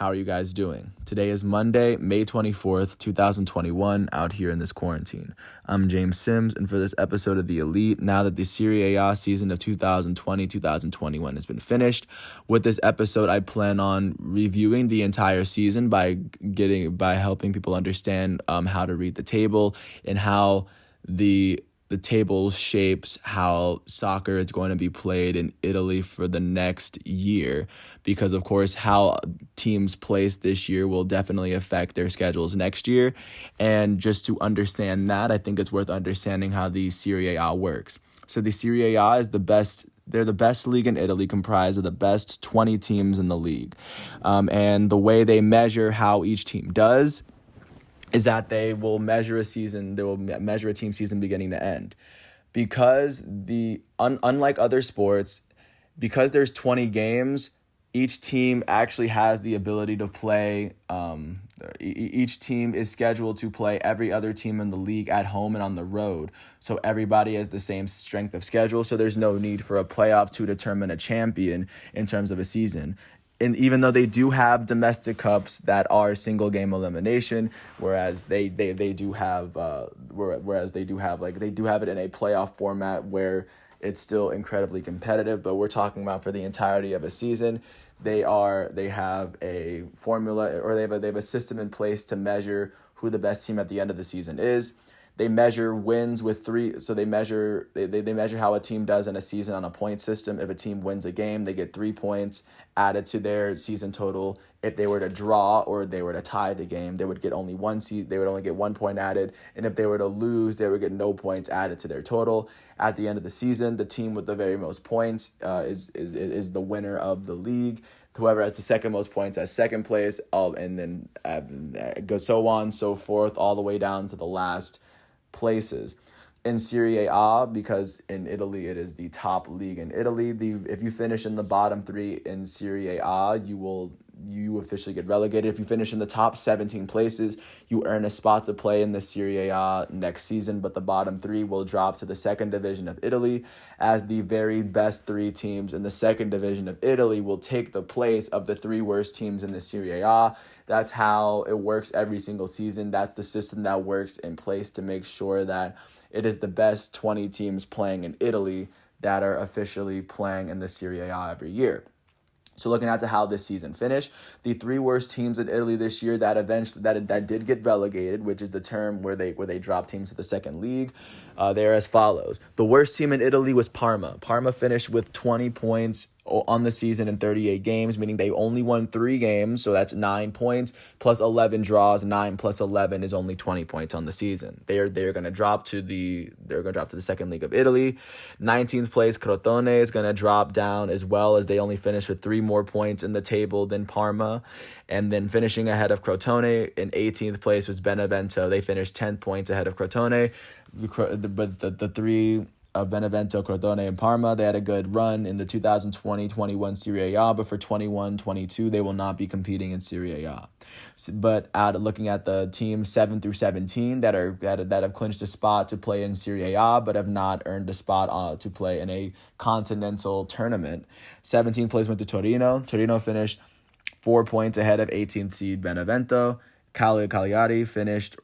How are you guys doing? Today is Monday, May 24th, 2021, out here in this quarantine. I'm James Sims, and for this episode of The Elite, now that the Serie-A season of 2020-2021 has been finished, with this episode, I plan on reviewing the entire season by helping people understand how to read the table and how the table shapes how soccer is going to be played in Italy for the next year, because of course how teams place this year will definitely affect their schedules next year. And just to understand that, I think it's worth understanding how the Serie-A works. So the Serie-A is they're the best league in Italy, comprised of the best 20 teams in the league. And the way they measure how each team does is that they will measure a team season beginning to end. Because unlike other sports, because there's 20 games, each team actually has the ability to play. Each team is scheduled to play every other team in the league at home and on the road. So everybody has the same strength of schedule. So there's no need for a playoff to determine a champion in terms of a season. And even though they do have domestic cups that are single game elimination, whereas they do have it in a playoff format where it's still incredibly competitive. But we're talking about for the entirety of a season, they have a formula, or they have a system in place to measure who the best team at the end of the season is. They measure wins with three, so they measure how a team does in a season on a point system. If a team wins a game, they get 3 points added to their season total. If they were to draw or they were to tie the game, they would get only they would only get 1 point added. And if they were to lose, they would get no points added to their total. At the end of the season, the team with the very most points is the winner of the league. Whoever has the second most points has second place, and then it goes so on, so forth, all the way down to the last places. In Serie-A, because in Italy it is the top league in Italy, if you finish in the bottom 3 in Serie-A, you officially get relegated. If you finish in the top 17 places, you earn a spot to play in the Serie-A next season, but the bottom 3 will drop to the second division of Italy, as the very best 3 teams in the second division of Italy will take the place of the 3 worst teams in the Serie-A. That's how it works every single season. That's the system that works in place to make sure that it is the best 20 teams playing in Italy that are officially playing in the Serie-A every year. So looking at how this season finished, the 3 worst teams in Italy this year that did get relegated, which is the term where they drop teams to the second league, they're as follows. The worst team in Italy was Parma. Parma finished with 20 points on the season in 38 games, meaning they only won 3 games, so that's 9 points plus 11 draws. 9 plus 11 is only 20 points on the season. They're going to drop to the second league of Italy. 19th place Crotone is going to drop down as well, as they only finished with 3 more points in the table than Parma. And then finishing ahead of Crotone in 18th place was Benevento. They finished 10 points ahead of Crotone. But the 3 of Benevento, Crotone, and Parma, they had a good run in the 2020-21 Serie-A, but for 21-22, they will not be competing in Serie-A. But looking at the teams 7 through 17 that have clinched a spot to play in Serie-A, but have not earned a spot to play in a continental tournament. 17th place went to Torino. Torino finished 4 points ahead of 18th seed Benevento. Cagliari finished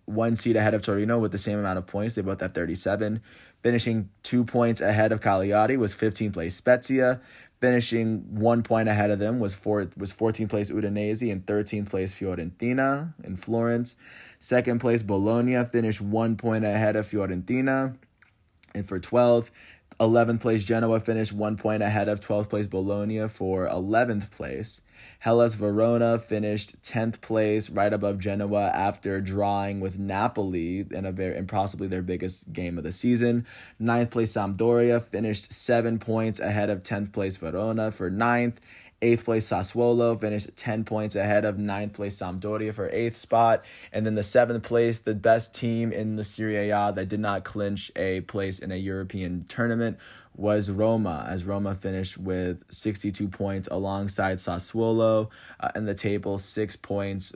1 seed ahead of Torino with the same amount of points. They both have 37. Finishing 2 points ahead of Cagliari was 15th place Spezia. Finishing 1 point ahead of them was 14th place Udinese and 13th place Fiorentina in Florence. Second place Bologna finished 1 point ahead of Fiorentina. And for 12th, 11th place Genoa finished 1 point ahead of 12th place Bologna for 11th place. Hellas Verona finished 10th place, right above Genoa, after drawing with Napoli in possibly their biggest game of the season. 9th place Sampdoria finished 7 points ahead of 10th place Verona for 9th. 8th place Sassuolo finished 10 points ahead of 9th place Sampdoria for 8th spot. And then the 7th place, the best team in the Serie-A that did not clinch a place in a European tournament, was Roma, as Roma finished with 62 points alongside Sassuolo in the table, 6 points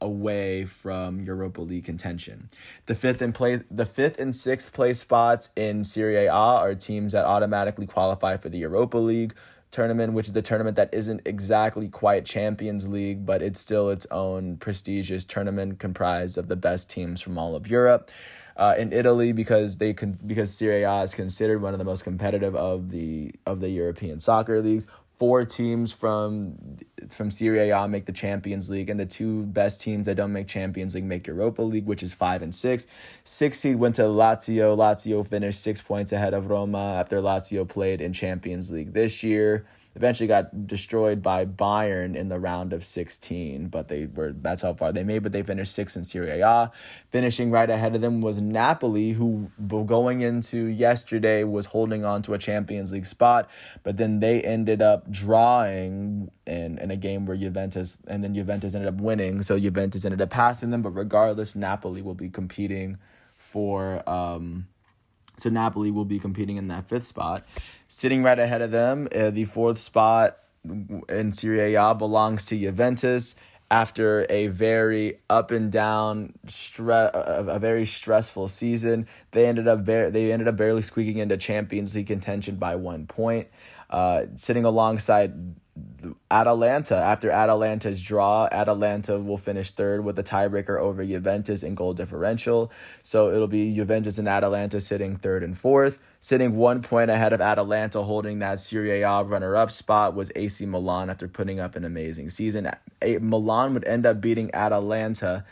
away from Europa League contention. The fifth and 6th place spots in Serie A are teams that automatically qualify for the Europa League. tournament, which is the tournament that isn't exactly quite Champions League, but it's still its own prestigious tournament comprised of the best teams from all of Europe. In Italy, because Serie-A is considered one of the most competitive of the European soccer leagues. 4 teams from Serie-A make the Champions League, and the 2 best teams that don't make Champions League make Europa League, which is 5 and 6. 6th seed went to Lazio. Lazio finished 6 points ahead of Roma after Lazio played in Champions League this year. Eventually got destroyed by Bayern in the round of 16, but that's how far they made, but they finished 6th in Serie-A. Finishing right ahead of them was Napoli, who going into yesterday was holding on to a Champions League spot, but then they ended up drawing in a game where Juventus ended up winning, so Juventus ended up passing them, but regardless, Napoli will be competing So Napoli will be competing in that 5th spot. Sitting right ahead of them, the 4th spot in Serie A belongs to Juventus after a very up and down, a very stressful season. They ended up barely squeaking into Champions League contention by 1 point. Sitting alongside Atalanta. After Atalanta's draw, Atalanta will finish 3rd with a tiebreaker over Juventus in goal differential. So it'll be Juventus and Atalanta sitting 3rd and 4th. Sitting 1 point ahead of Atalanta, holding that Serie A runner-up spot, was AC Milan after putting up an amazing season. Milan would end up beating Atalanta,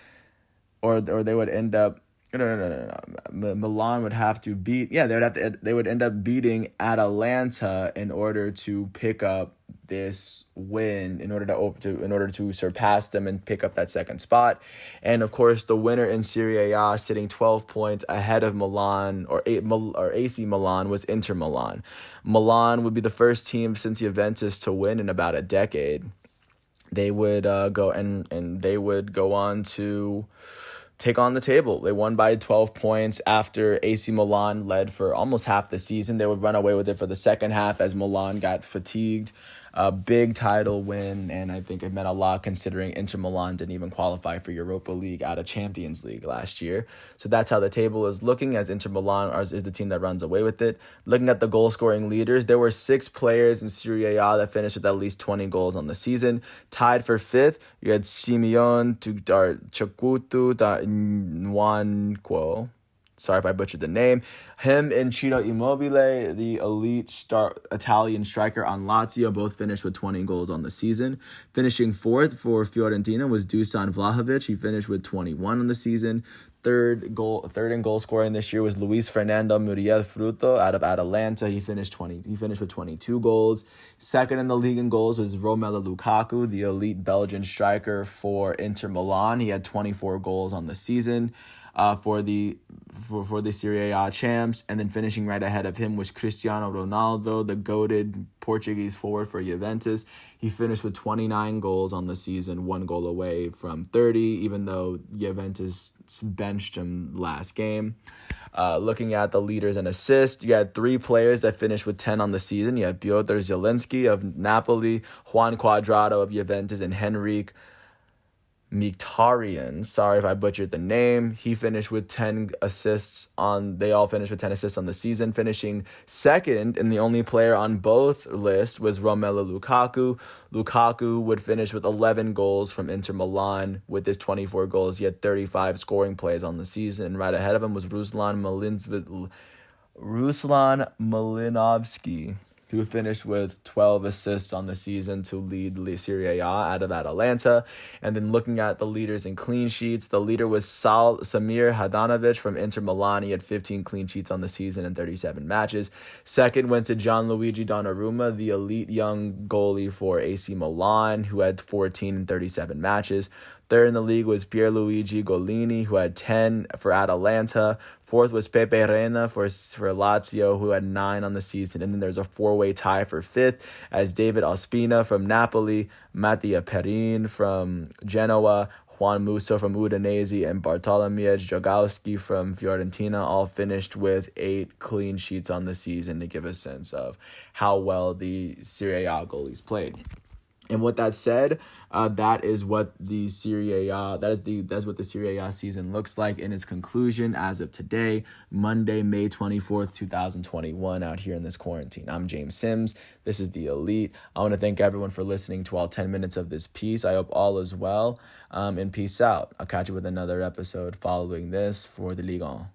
or they would end up. No. Milan would have to beat. Yeah, they would end up beating Atalanta in order to pick up this win, in order to surpass them and pick up that 2nd spot. And of course, the winner in Serie A, sitting 12 points ahead of Milan or AC Milan, was Inter Milan. Milan would be the first team since Juventus to win in about a decade. They would go on to take on the table. They won by 12 points after AC Milan led for almost half the season. They would run away with it for the second half as Milan got fatigued. A big title win, and I think it meant a lot considering Inter Milan didn't even qualify for Europa League out of Champions League last year. So that's how the table is looking, as Inter Milan is the team that runs away with it. Looking at the goal-scoring leaders, there were 6 players in Serie A that finished with at least 20 goals on the season. Tied for 5th, you had Simeone Chukwutu Nwankwo. Sorry if I butchered the name. Him and Ciro Immobile, the elite Italian striker on Lazio, both finished with 20 goals on the season. Finishing 4th for Fiorentina was Dusan Vlahovic. He finished with 21 on the season. Third in goal scoring this year was Luis Fernando Muriel Fruto out of Atalanta. He finished with 22 goals. Second in the league in goals was Romelu Lukaku, the elite Belgian striker for Inter Milan. He had 24 goals on the season. For the Serie A champs, and then finishing right ahead of him was Cristiano Ronaldo, the goated Portuguese forward for Juventus. He finished with 29 goals on the season, 1 goal away from 30, even though Juventus benched him last game. Looking at the leaders and assists, you had 3 players that finished with 10 on the season. You had Piotr Zielinski of Napoli, Juan Cuadrado of Juventus, and Henrik Mkhitaryan, sorry if I butchered the name. He finished with 10 assists they all finished with 10 assists on the season. Finishing second, and the only player on both lists was Romelu Lukaku. Lukaku would finish with 11 goals from Inter Milan. With his 24 goals, he had 35 scoring plays on the season. And right ahead of him was Ruslan Malinovsky, who finished with 12 assists on the season to lead Serie A out of Atalanta. And then looking at the leaders in clean sheets, the leader was Samir Handanovic from Inter Milan. He had 15 clean sheets on the season in 37 matches. Second went to Gianluigi Donnarumma, the elite young goalie for AC Milan, who had 14 in 37 matches. Third in the league was Pierluigi Golini, who had 10 for Atalanta. Fourth was Pepe Reina for Lazio, who had 9 on the season. And then there's a 4-way tie for 5th as David Ospina from Napoli, Mattia Perin from Genoa, Juan Musso from Udinese, and Bartolomiej Jogowski from Fiorentina all finished with 8 clean sheets on the season to give a sense of how well the Serie A goalies played. And with that said, that is what the Serie-A that's what the Serie-A season looks like in its conclusion as of today, Monday, May 24th, 2021, out here in this quarantine. I'm James Sims. This is The Elite. I want to thank everyone for listening to all 10 minutes of this piece. I hope all is well, and peace out. I'll catch you with another episode following this for the Ligue 1.